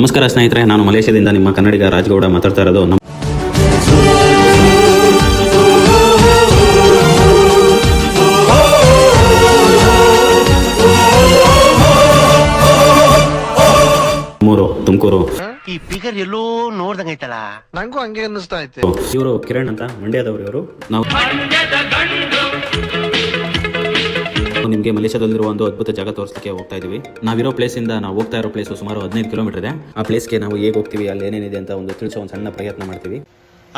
ನಮಸ್ಕಾರ ಸ್ನೇಹಿತರೆ, ನಾನು ಮಲೇಷ್ಯಾದಿಂದ ನಿಮ್ಮ ಕನ್ನಡಿಗ ರಾಜಗೌಡ ಮಾತಾಡ್ತಾ ಇರೋದು. ತುಮಕೂರು. ಈ ಫಿಗರ್ ಎಲ್ಲೋ ನೋಡ್ದಂಗೈತಲ್ಲ, ನಂಗೂ ಹಂಗೆ ಅನ್ನಿಸ್ತಾ ಐತೆ. ಇವರು ಕಿರಣ್ ಅಂತ, ಮಂಡ್ಯದವರು ಇವರು. ನಾವು ನಿಮಗೆ ಮಲೇಷ್ಯಾದಲ್ಲಿರುವ ಒಂದು ಅದ್ಭುತ ಜಾಗ ತೋರಿಸಲಿಕ್ಕೆ ಹೋಗ್ತಾ ಇದೀವಿ. ನಾವಿರೋ ಪ್ಲೇಸಿಂದ ನಾವು ಹೋಗ್ತಾ ಇರೋ ಪ್ಲೇಸ್ ಸುಮಾರು 15 ಕಿಲೋಮೀಟರ್ ಇದೆ. ಆ ಪ್ಲೇಸ್ಗೆ ನಾವು ಹೇಗೆ ಹೋಗ್ತೀವಿ, ಅಲ್ಲಿ ಏನೇನಿದೆ ಅಂತ ತಿಳಿಸೋ ಒಂದು ಸಣ್ಣ ಪ್ರಯತ್ನ ಮಾಡ್ತೀವಿ.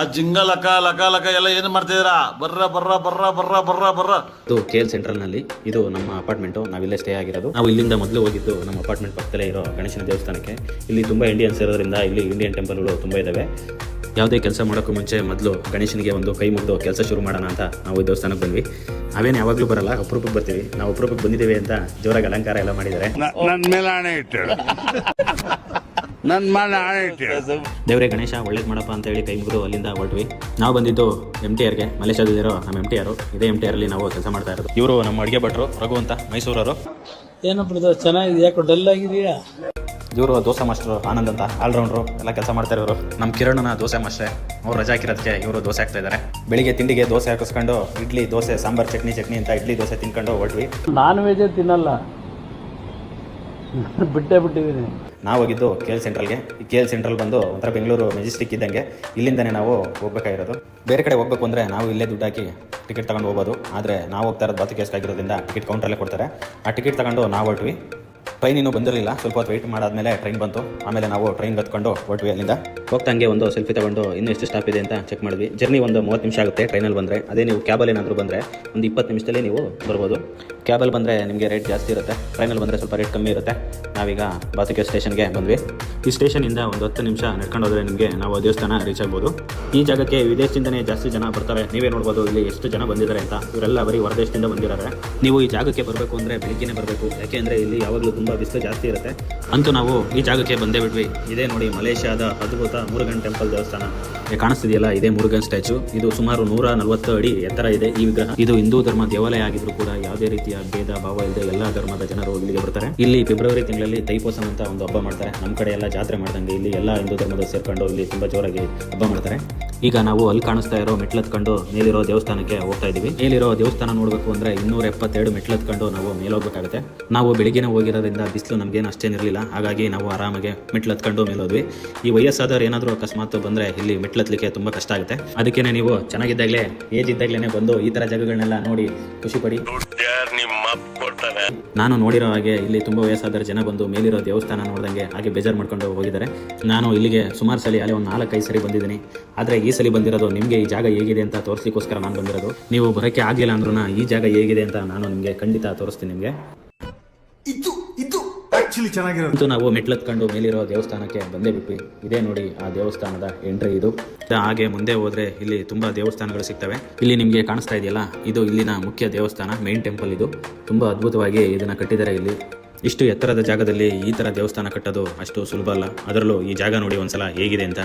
ಆ ಜಿಂಗ ಲಕ ಲಕ ಲಕ ಎಲ್ಲ ಏನು ಮಾಡ್ತಿದ್ದೀರಾ? ಬರ್ರ ಬರ್ರ ಬರ್ರ ಬರ್ರ ಬರ್ರ ಬರ್ರ. ಇದು KL ಸೆಂಟ್ರಲ್ ನಲ್ಲಿ, ಇದು ನಮ್ಮ ಅಪಾರ್ಟ್ಮೆಂಟ್. ನಾವಿಲ್ಲೇ ಸ್ಟೇ ಆಗಿರೋದು. ನಾವು ಇಲ್ಲಿಂದ ಮೊದಲು ಹೋಗಿದ್ದು ನಮ್ಮ ಅಪಾರ್ಟ್ಮೆಂಟ್ ಪಕ್ಕದಲ್ಲೇ ಇರೋ ಗಣೇಶನ ದೇವಸ್ಥಾನಕ್ಕೆ. ಇಲ್ಲಿ ತುಂಬಾ ಇಂಡಿಯನ್ಸ್ ಇರೋದ್ರಿಂದ ಇಲ್ಲಿ ಇಂಡಿಯನ್ ಟೆಂಪಲ್ಗಳು ತುಂಬಾ ಇದಾವೆ. ಯಾವುದೇ ಕೆಲಸ ಮಾಡೋಕ್ಕೂ ಮುಂಚೆ ಮೊದಲು ಗಣೇಶನಿಗೆ ಒಂದು ಕೈ ಮುಗಿದು ಕೆಲಸ ಶುರು ಮಾಡೋಣ ಅಂತ ನಾವು ಈ ದೇವಸ್ಥಾನಕ್ಕೆ ಬಂದ್ವಿ. ನಾವೇನು ಯಾವಾಗಲೂ ಬರಲ್ಲ, ಅಪರೂಪಕ್ಕೆ ಬರ್ತೀವಿ. ನಾವು ಅಪರೂಪಕ್ಕೆ ಬಂದಿದ್ದೇವೆ ಅಂತ ಜೋರಾಗಿ ಅಲಂಕಾರ ಎಲ್ಲ ಮಾಡಿದ್ದಾರೆ. ನನ್ನ ಮೇಲೆ ಆಣೆ ಇಟ್ಟು ನನ್ನ ಮೇಲೆ ಆಣೆ ಇಟ್ಟು ದೇವರೇ ಗಣೇಶ ಒಳ್ಳೇದು ಮಾಡಪ್ಪ ಅಂತ ಹೇಳಿ ಕೈ ಮುಗಿದು ಅಲ್ಲಿಂದ ಹೊರಟ್ವಿ. ನಾವು ಬಂದಿದ್ದು MTRಗೆ, ಮಲೇಷ್ಯಾದಲ್ಲಿರೋ ನಮ್ಮ MTR. ಇದೇ MTR ಅಲ್ಲಿ ನಾವು ಕೆಲಸ ಮಾಡ್ತಾ ಇರೋದು. ಇವರು ನಮ್ಮ ಅಡುಗೆ ಭಟ್ರು ರಘು ಅಂತ, ಮೈಸೂರವರು. ಏನಪ್ಪ ಚೆನ್ನಾಗಿದೆ, ಯಾಕೋ ಡಲ್ ಆಗಿದೆಯಾ? ಇವರು ದೋಸೆ ಮಾಸ್ಟರ್ ಆನಂದ್ ಅಂತ, ಆಲ್ರೌಂಡ್ರು, ಎಲ್ಲ ಕೆಲಸ ಮಾಡ್ತಾ ಇರೋರು. ನಮ್ಮ ಕಿರಣನ ದೋಸೆ ಮಾಸ್ಟರ್. ಅವ್ರು ರಜಾ ಹಾಕಿರೋದಕ್ಕೆ ಇವರು ದೋಸೆ ಹಾಕ್ತಾ ಇದ್ದಾರೆ. ಬೆಳಿಗ್ಗೆ ತಿಂಡಿಗೆ ದೋಸೆ ಹಾಕಿಸ್ಕೊಂಡು ಇಡ್ಲಿ ದೋಸೆ ಸಾಂಬಾರ್ ಚಟ್ನಿ ಅಂತ ಇಡ್ಲಿ ದೋಸೆ ತಿನ್ಕೊಂಡು ಹೊರಟ್ವಿ. ನಾನ್ ವೆಜ್ ತಿನ್ನಲ್ಲ, ಬಿಟ್ಟಿದ್ದೀನಿ. ನಾವು ಹೋಗಿದ್ದು KL ಸೆಂಟ್ರಲ್ಗೆ. ಈ KL ಸೆಂಟ್ರಲ್ ಬಂದು ಒಂಥರ ಬೆಂಗಳೂರು ಮೆಜೆಸ್ಟಿಕ್ ಇದ್ದಂಗೆ. ಇಲ್ಲಿಂದನೇ ನಾವು ಹೋಗ್ಬೇಕಾಗಿರೋದು. ಬೇರೆ ಕಡೆ ಹೋಗ್ಬೇಕು ಅಂದರೆ ನಾವು ಇಲ್ಲೇ ದುಡ್ಡು ಹಾಕಿ ಟಿಕೆಟ್ ತಗೊಂಡು ಹೋಗ್ಬೋದು. ಆದರೆ ನಾವು ಹೋಗ್ತಾ ಇರೋದು ಬಾತುಕೇಸ್ಗೆ ಆಗಿರೋದ್ರಿಂದ ಟಿಕೆಟ್ ಕೌಂಟ್ರಲ್ಲೇ ಕೊಡ್ತಾರೆ. ಆ ಟಿಕೆಟ್ ತಗೊಂಡು ನಾವು ಹೊರಟ್ವಿ. ಟ್ರೈನ್ ಇನ್ನೂ ಬಂದಿರಲಿಲ್ಲ. ಸ್ವಲ್ಪ ಹೊತ್ತು ವೆಯ್ಟ್ ಮಾಡಾದ್ಮೇಲೆ ಟ್ರೈನ್ ಬಂತು. ಆಮೇಲೆ ನಾವು ಟ್ರೈನ್ ಹತ್ಕೊಂಡು ಹೊರಟ್ವಿ. ಅಲ್ಲಿಂದ ಹೋಗ್ತಂಗೆ ಒಂದು ಸೆಲ್ಫಿ ತಗೊಂಡು ಇನ್ನೂ ಎಷ್ಟು ಸ್ಟಾಪ್ ಇದೆ ಅಂತ ಚೆಕ್ ಮಾಡಿದ್ವಿ. ಜರ್ನಿ ಒಂದು 30 ನಿಮಿಷ ಆಗುತ್ತೆ ಟ್ರೈನಲ್ಲಿ ಬಂದರೆ. ಅದೇ ನೀವು ಕ್ಯಾಬಲ್ಲಿ ಏನಾದರೂ ಬಂದರೆ ಒಂದು 20 ನಿಮಿಷದಲ್ಲಿ ನೀವು ಬರ್ಬೋದು. ಕ್ಯಾಬಲ್ಲಿ ಬಂದರೆ ನಿಮಗೆ ರೇಟ್ ಜಾಸ್ತಿ ಇರುತ್ತೆ, ಟ್ರೈನಲ್ಲಿ ಬಂದರೆ ಸ್ವಲ್ಪ ರೇಟ್ ಕಮ್ಮಿ ಇರುತ್ತೆ. ನಾವೀಗ ಬಾತುಕೆ ಸ್ಟೇಷನ್ಗೆ ಬಂದ್ವಿ. ಈ ಸ್ಟೇಷನಿಂದ ಒಂದು 10 ನಿಮಿಷ ನಡ್ಕೊಂಡು ಹೋದರೆ ನಿಮಗೆ ನಾವು ದೇವಸ್ಥಾನ ರೀಚ್ ಆಗ್ಬೋದು. ಈ ಜಾಗಕ್ಕೆ ವಿದೇಶದಿಂದನೇ ಜಾಸ್ತಿ ಜನ ಬರ್ತಾರೆ. ನೀವೇ ನೋಡ್ಬೋದು ಇಲ್ಲಿ ಎಷ್ಟು ಜನ ಬಂದಿದ್ದಾರೆ ಅಂತ. ಇವರೆಲ್ಲ ಬರೀ ಹೊರದೇಶದಿಂದ ಬಂದಿದ್ದಾರೆ. ನೀವು ಈ ಜಾಗಕ್ಕೆ ಬರಬೇಕು ಅಂದರೆ ಬೆಳಿಗ್ಗೆನೇ ಬರಬೇಕು. ಯಾಕೆಂದರೆ ಇಲ್ಲಿ ಯಾವಾಗಲೂ ತುಂಬ ಬಿಸಿಲು ಜಾಸ್ತಿ ಇರುತ್ತೆ. ಅಂತೂ ನಾವು ಈ ಜಾಗಕ್ಕೆ ಬಂದೇ ಬಿಟ್ವಿ. ಇದೇ ನೋಡಿ ಮಲೇಷ್ಯಾದ ಅದ್ಭುತ ಮುರುಗನ್ ಟೆಂಪಲ್ ದೇವಸ್ಥಾನ. ಕಾಣಿಸ್ತಿದೆಯಲ್ಲ, ಇದೇ ಮುರುಗನ್ ಸ್ಟ್ಯಾಚು. ಇದು ಸುಮಾರು 140 ಅಡಿ ಎತ್ತರ ಇದೆ ಈ ವಿಗ್ರಹ. ಇದು ಹಿಂದೂ ಧರ್ಮ ದೇವಾಲಯ ಆಗಿದ್ರು ಕೂಡ ಯಾವುದೇ ರೀತಿಯ ಭೇದ ಭಾವ ಇಲ್ಲದೆ ಎಲ್ಲಾ ಧರ್ಮದ ಜನರು ಇಲ್ಲಿಗೆ ಬರ್ತಾರೆ. ಇಲ್ಲಿ ಫೆಬ್ರವರಿ ತಿಂಗಳಲ್ಲಿ ತೈಪೋಸಂ ಅಂತ ಒಂದು ಹಬ್ಬ ಮಾಡ್ತಾರೆ. ನಮ್ಮ ಕಡೆ ಎಲ್ಲ ಜಾತ್ರೆ ಮಾಡ್ದಂಗೆ ಇಲ್ಲಿ ಎಲ್ಲ ಹಿಂದೂ ಧರ್ಮದ ಸೇರ್ಕೊಂಡು ಇಲ್ಲಿ ತುಂಬಾ ಜೋರಾಗಿ ಹಬ್ಬ ಮಾಡ್ತಾರೆ. ಈಗ ನಾವು ಅಲ್ಲಿ ಕಾಣಿಸ್ತಾ ಇರೋ ಮೆಟ್ಲತ್ಕೊಂಡು ಮೇಲಿರೋ ದೇವಸ್ಥಾನಕ್ಕೆ ಹೋಗ್ತಾ ಇದೀವಿ. ಮೇಲಿರೋ ದೇವಸ್ಥಾನ ನೋಡಬೇಕು ಅಂದ್ರೆ 272 ಮೆಟ್ಲತ್ಕೊಂಡು ನಾವು ಮೇಲೆ ಹೋಗ್ಬೇಕಾಗುತ್ತೆ. ನಾವು ಬೆಳಿಗ್ಗೆನೇ ಹೋಗಿರೋದ್ರಿಂದ ಬಿಸಿಲು ನಮ್ಗೇನು ಅಷ್ಟೇನಿರಲಿಲ್ಲ. ಹಾಗಾಗಿ ನಾವು ಆರಾಮಾಗಿ ಮೆಟ್ಲತ್ಕೊಂಡು ಮೇಲೆ ಹೋದ್ವಿ. ಈ ವಯಸ್ಸಾದವ್ರು ಏನಾದರೂ ಅಕಸ್ಮಾತ್ ಬಂದ್ರೆ ಇಲ್ಲಿ ಮೆಟ್ಲತ್ಲಿಕ್ಕೆ ತುಂಬಾ ಕಷ್ಟ ಆಗುತ್ತೆ. ಅದಕ್ಕೇನೆ ನೀವು ಚೆನ್ನಾಗಿದ್ದಾಗಲೇ, ಏಜ್ ಇದ್ದಾಗಲೇ ಬಂದು ಈ ತರ ಜಾಗಗಳನ್ನೆಲ್ಲ ನೋಡಿ ಖುಷಿ ಪಡಿ. ನಾನು ನೋಡಿರೋ ಹಾಗೆ ಇಲ್ಲಿ ತುಂಬಾ ವಯಸ್ಸಾದ ಜನ ಬಂದು ಮೇಲಿರೋ ದೇವಸ್ಥಾನ ನೋಡ್ದಂಗೆ ಹಾಗೆ ಬೇಜಾರು ಮಾಡ್ಕೊಂಡು ಹೋಗಿದ್ದಾರೆ. ನಾನು ಇಲ್ಲಿಗೆ ಸುಮಾರು ಸಲ ಅಲ್ಲಿ ಒಂದು 4-5 ಸರಿ ಬಂದಿದ್ದೀನಿ. ಆದರೆ ಈ ಸಲ ಬಂದಿರೋದು ನಿಮಗೆ ಈ ಜಾಗ ಹೇಗಿದೆ ಅಂತ ತೋರಿಸ್ಲಿಕ್ಕೋಸ್ಕರ ನಾನು ಬಂದಿರೋದು. ನೀವು ಬರೋಕ್ಕೆ ಆಗಲಿಲ್ಲ ಅಂದ್ರೂ ಈ ಜಾಗ ಹೇಗಿದೆ ಅಂತ ನಾನು ನಿಮಗೆ ಖಂಡಿತ ತೋರಿಸ್ತೀನಿ. ನಿಮಗೆ ಚೆನ್ನಾಗಿರೋದು. ನಾವು ಮೆಟ್ಲತ್ಕೊಂಡು ಮೇಲಿರೋ ದೇವಸ್ಥಾನಕ್ಕೆ ಬಂದೇ ಬಿಟ್ವಿ. ಇದೇ ನೋಡಿ ಆ ದೇವಸ್ಥಾನದ ಎಂಟ್ರಿ. ಇದು ಹಾಗೆ ಮುಂದೆ ಹೋದ್ರೆ ಇಲ್ಲಿ ತುಂಬಾ ದೇವಸ್ಥಾನಗಳು ಸಿಗ್ತವೆ. ಇಲ್ಲಿ ನಿಮಗೆ ಕಾಣಿಸ್ತಾ ಇದೆಯಲ್ಲ, ಇದು ಇಲ್ಲಿನ ಮುಖ್ಯ ದೇವಸ್ಥಾನ, ಮೇನ್ ಟೆಂಪಲ್. ಇದು ತುಂಬಾ ಅದ್ಭುತವಾಗಿ ಇದನ್ನ ಕಟ್ಟಿದ್ದಾರೆ. ಇಲ್ಲಿ ಇಷ್ಟು ಎತ್ತರದ ಜಾಗದಲ್ಲಿ ಈ ಥರ ದೇವಸ್ಥಾನ ಕಟ್ಟೋದು ಅಷ್ಟು ಸುಲಭ ಅಲ್ಲ. ಅದರಲ್ಲೂ ಈ ಜಾಗ ನೋಡಿ ಒಂದ್ಸಲ ಹೇಗಿದೆ ಅಂತ.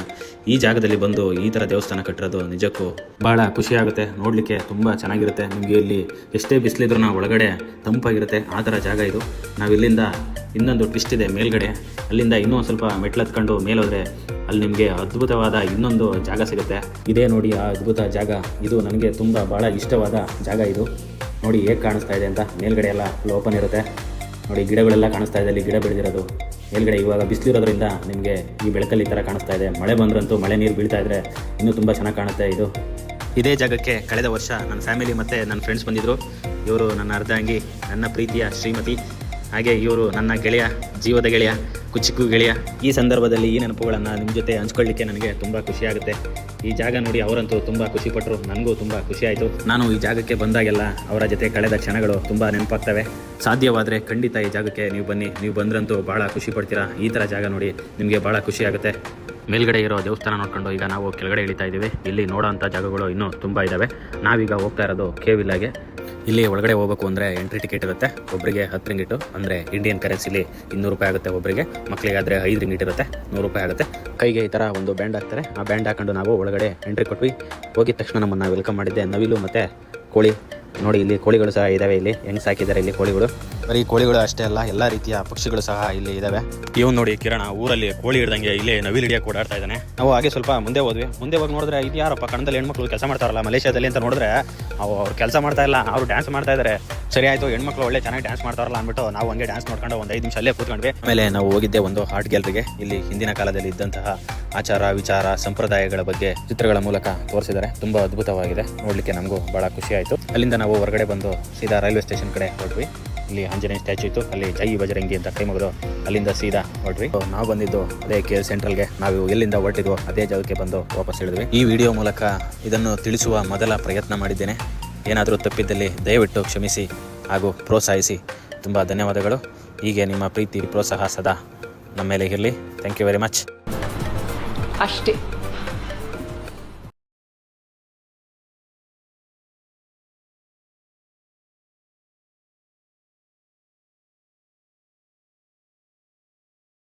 ಈ ಜಾಗದಲ್ಲಿ ಬಂದು ಈ ಥರ ದೇವಸ್ಥಾನ ಕಟ್ಟಿರೋದು ನಿಜಕ್ಕೂ ಭಾಳ ಖುಷಿ ಆಗುತ್ತೆ. ನೋಡಲಿಕ್ಕೆ ತುಂಬ ಚೆನ್ನಾಗಿರುತ್ತೆ. ನಿಮಗೆ ಇಲ್ಲಿ ಎಷ್ಟೇ ಬಿಸಿಲಿದ್ರೂ ಒಳಗಡೆ ತಂಪಾಗಿರುತ್ತೆ. ಆ ಥರ ಜಾಗ ಇದು. ನಾವು ಇಲ್ಲಿಂದ ಇನ್ನೊಂದು ಟ್ವಿಸ್ಟ್ ಇದೆ ಮೇಲ್ಗಡೆ. ಅಲ್ಲಿಂದ ಇನ್ನೂ ಸ್ವಲ್ಪ ಮೆಟ್ಲತ್ಕೊಂಡು ಮೇಲೋದ್ರೆ ಅಲ್ಲಿ ನಿಮಗೆ ಅದ್ಭುತವಾದ ಇನ್ನೊಂದು ಜಾಗ ಸಿಗುತ್ತೆ. ಇದೇ ನೋಡಿ ಆ ಅದ್ಭುತ ಜಾಗ. ಇದು ನನಗೆ ತುಂಬ ಭಾಳ ಇಷ್ಟವಾದ ಜಾಗ. ಇದು ನೋಡಿ ಹೇಗೆ ಕಾಣಿಸ್ತಾ ಇದೆ ಅಂತ. ಮೇಲ್ಗಡೆ ಎಲ್ಲ ಫುಲ್ ಓಪನ್ ಇರುತ್ತೆ. ನೋಡಿ ಗಿಡಗಳೆಲ್ಲ ಕಾಣಿಸ್ತಾ ಇದೆ, ಅಲ್ಲಿ ಗಿಡ ಬೆಳೆದಿರೋದು. ಮೇಲ್ಗಡೆ ಇವಾಗ ಬಿಸಿಲಿರೋದ್ರಿಂದ ನಿಮಗೆ ಈ ಬೆಳಕಲ್ಲಿ ಈ ಥರ ಕಾಣಿಸ್ತಾ ಇದೆ. ಮಳೆ ಬಂದ್ರಂತೂ ಮಳೆ ನೀರು ಬೀಳ್ತಾ ಇದ್ರೆ ಇನ್ನೂ ತುಂಬ ಚೆನ್ನಾಗಿ ಕಾಣುತ್ತೆ. ಇದು ಇದೇ ಜಾಗಕ್ಕೆ ಕಳೆದ ವರ್ಷ ನನ್ನ ಫ್ಯಾಮಿಲಿ ಮತ್ತು ನನ್ನ ಫ್ರೆಂಡ್ಸ್ ಬಂದಿದ್ದರು. ಇವರು ನನ್ನ ಅರ್ಧಾಂಗಿ, ನನ್ನ ಪ್ರೀತಿಯ ಶ್ರೀಮತಿ. ಹಾಗೆ ಇವರು ನನ್ನ ಗೆಳೆಯ, ಜೀವದ ಗೆಳೆಯ, ಕುಚಿಕ್ಕು ಗೆಳೆಯ. ಈ ಸಂದರ್ಭದಲ್ಲಿ ಈ ನೆನಪುಗಳನ್ನು ನಿಮ್ಮ ಜೊತೆ ಹಂಚ್ಕೊಳ್ಳಿಕ್ಕೆ ನನಗೆ ತುಂಬ ಖುಷಿ ಆಗುತ್ತೆ. ಈ ಜಾಗ ನೋಡಿ ಅವರಂತೂ ತುಂಬ ಖುಷಿಪಟ್ಟರು, ನನಗೂ ತುಂಬ ಖುಷಿ ಆಯಿತು. ನಾನು ಈ ಜಾಗಕ್ಕೆ ಬಂದಾಗೆಲ್ಲ ಅವರ ಜೊತೆ ಕಳೆದ ಕ್ಷಣಗಳು ತುಂಬ ನೆನಪಾಗ್ತವೆ. ಸಾಧ್ಯವಾದರೆ ಖಂಡಿತ ಈ ಜಾಗಕ್ಕೆ ನೀವು ಬನ್ನಿ. ನೀವು ಬಂದ್ರಂತೂ ಭಾಳ ಖುಷಿ ಪಡ್ತೀರಾ. ಈ ಥರ ಜಾಗ ನೋಡಿ ನಿಮಗೆ ಭಾಳ ಖುಷಿ ಆಗುತ್ತೆ. ಮೇಲ್ಗಡೆ ಇರೋ ದೇವಸ್ಥಾನ ನೋಡ್ಕೊಂಡು ಈಗ ನಾವು ಕೆಳಗಡೆ ಇಳಿತಾ ಇದ್ದೀವಿ. ಇಲ್ಲಿ ನೋಡೋಂಥ ಜಾಗಗಳು ಇನ್ನೂ ತುಂಬ ಇದ್ದಾವೆ. ನಾವೀಗ ಹೋಗ್ತಾ ಇರೋದು ಕೇವಿಲ್ಲಾಗೆ. ಇಲ್ಲಿ ಒಳಗಡೆ ಹೋಗಬೇಕು ಅಂದರೆ ಎಂಟ್ರಿ ಟಿಕೆಟ್ ಇರುತ್ತೆ. ಒಬ್ಬರಿಗೆ 10 ರಿಂಗಿಟ್ ಅಂದರೆ ಇಂಡಿಯನ್ ಕರೆನ್ಸಿಲಿ 200 ರೂಪಾಯಿ ಆಗುತ್ತೆ. ಒಬ್ಬರಿಗೆ, ಮಕ್ಕಳಿಗಾದರೆ 5 ರಿಂಗಿಟ್ ಇರುತ್ತೆ, 100 ರೂಪಾಯಿ ಆಗುತ್ತೆ. ಕೈಗೆ ಈ ಥರ ಒಂದು ಬ್ಯಾಂಡ್ ಹಾಕ್ತಾರೆ. ಆ ಬ್ಯಾಂಡ್ ಹಾಕೊಂಡು ನಾವು ಒಳಗಡೆ ಎಂಟ್ರಿ ಕೊಟ್ವಿ. ಹೋಗಿದ ತಕ್ಷಣ ನಮ್ಮನ್ನು ವೆಲ್ಕಮ್ ಮಾಡಿದ್ದೆ ನವಿಲು ಮತ್ತು ಕೋಳಿ. ನೋಡಿ ಇಲ್ಲಿ ಕೋಳಿಗಳು ಸಹ ಇದಾವೆ, ಇಲ್ಲಿ ಹೆಂಗ್ ಸಾಕಿದ್ದಾರೆ ಇಲ್ಲಿ ಕೋಳಿಗಳು. ಬರೀ ಕೋಳಿಗಳು ಅಷ್ಟೇ ಅಲ್ಲ, ಎಲ್ಲ ರೀತಿಯ ಪಕ್ಷಿಗಳು ಸಹ ಇಲ್ಲಿ ಇದಾವೆ. ಇವನು ನೋಡಿ ಕಿರಣ ಊರಲ್ಲಿ ಕೋಳಿ ಹಿಡ್ದಂಗೆ ಇಲ್ಲಿ ನವಿಲು ಹಿಡಿಯಕ್ಕೆ ಓಡಾಡ್ತಾ ಇದ್ದಾನೆ. ನಾವು ಹಾಗೆ ಸ್ವಲ್ಪ ಮುಂದೆ ಹೋದ್ವಿ. ಮುಂದೆ ಹೋಗಿ ನೋಡಿದ್ರೆ ಇದು ಯಾರಪ್ಪ ಕನ್ನಡದಲ್ಲಿ ಹೆಣ್ಮಕ್ಳು ಕೆಲಸ ಮಾಡ್ತಾರಲ್ಲ ಮಲೇಷ್ಯಾದಲ್ಲಿ ಅಂತ ನೋಡಿದ್ರೆ ಅವ್ರು ಕೆಲಸ ಮಾಡ್ತಾ ಇಲ್ಲ, ಅವರು ಡ್ಯಾನ್ಸ್ ಮಾಡ್ತಾ ಇದ್ದಾರೆ. ಸರಿ ಆಯ್ತು, ಹೆಣ್ಮಕ್ಳು ಒಳ್ಳೆ ಚೆನ್ನಾಗಿ ಡ್ಯಾನ್ಸ್ ಮಾಡ್ತಾರಲ್ಲ ಅಂದ್ಬಿಟ್ಟು ನಾವು ಹಂಗೆ ಡ್ಯಾನ್ಸ್ ನೋಡ್ಕೊಂಡು ಒಂದು 5 ನಿಮಿಷ ಅಲ್ಲೇ ಕೂತ್ಕೊಂಡ್ವಿ. ಆಮೇಲೆ ನಾವು ಹೋಗಿದ್ದೆ ಒಂದು ಆರ್ಟ್ ಗ್ಯಾಲರಿಗೆ. ಇಲ್ಲಿ ಹಿಂದಿನ ಕಾಲದಲ್ಲಿ ಇದ್ದಂತಹ ಆಚಾರ ವಿಚಾರ ಸಂಪ್ರದಾಯಗಳ ಬಗ್ಗೆ ಚಿತ್ರಗಳ ಮೂಲಕ ತೋರಿಸಿದ್ದಾರೆ. ತುಂಬಾ ಅದ್ಭುತವಾಗಿದೆ, ನೋಡ್ಲಿಕ್ಕೆ ನಮಗೂ ಬಹಳ ಖುಷಿ ಆಯಿತು. ಅಲ್ಲಿಂದ ನಾವು ಹೊರಗಡೆ ಬಂದು ಸೀದಾ ರೈಲ್ವೆ ಸ್ಟೇಷನ್ ಕಡೆ ಹೊರಟ್ವಿ. ಇಲ್ಲಿ ಆಂಜನೇಯ ಸ್ಟ್ಯಾಚು ಇತ್ತು, ಅಲ್ಲಿ ಜೈ ಬಜರಂಗಿ ಅಂತ ಕೈ ಮುಗಿದು ಅಲ್ಲಿಂದ ಸೀದಾ ಹೊರಟ್ವಿ. ನಾವು ಬಂದಿದ್ದು ಅದೇ KL ಸೆಂಟ್ರಲ್ಗೆ. ನಾವು ಎಲ್ಲಿಂದ ಹೊರಟಿದ್ವೋ ಅದೇ ಜಾಗಕ್ಕೆ ಬಂದು ವಾಪಸ್ ಹೇಳಿದ್ವಿ. ಈ ವಿಡಿಯೋ ಮೂಲಕ ಇದನ್ನು ತಿಳಿಸುವ ಮೊದಲ ಪ್ರಯತ್ನ ಮಾಡಿದ್ದೇನೆ. ಏನಾದರೂ ತಪ್ಪಿದ್ದಲ್ಲಿ ದಯವಿಟ್ಟು ಕ್ಷಮಿಸಿ ಹಾಗೂ ಪ್ರೋತ್ಸಾಹಿಸಿ. ತುಂಬ ಧನ್ಯವಾದಗಳು. ಹೀಗೆ ನಿಮ್ಮ ಪ್ರೀತಿ ಪ್ರೋತ್ಸಾಹ ಸದಾ ನಮ್ಮ ಮೇಲೆ ಇರಲಿ. Thank you very much. ಅಷ್ಟೇ.